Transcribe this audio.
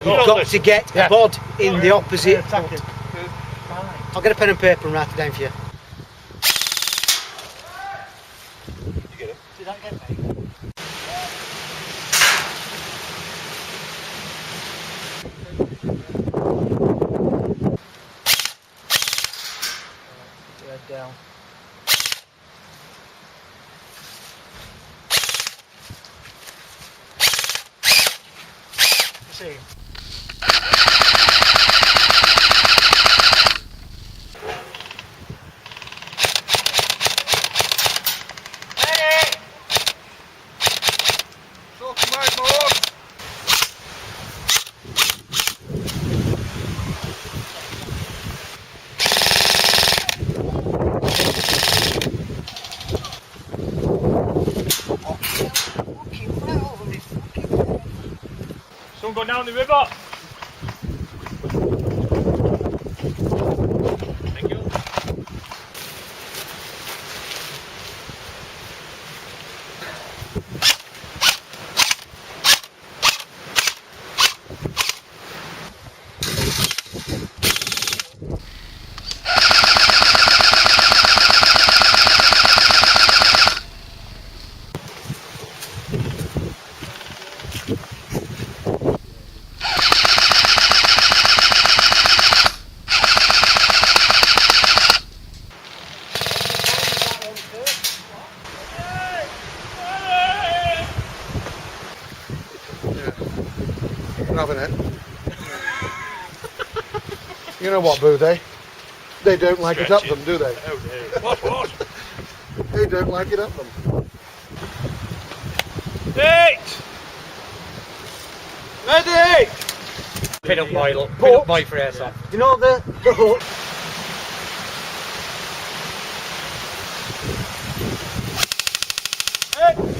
You've got to get a bod in the opposite. I'll get a pen and paper and write it down for you. You get it? Did that get me? Down. See. Ready. So come on, Someone going down the river. Thank you. Having it. You know what, Boo? They don't like it up them, do they? What? They don't like it up them. 8. Ready! Pin up boy for airsoft. You know the hook? Hey.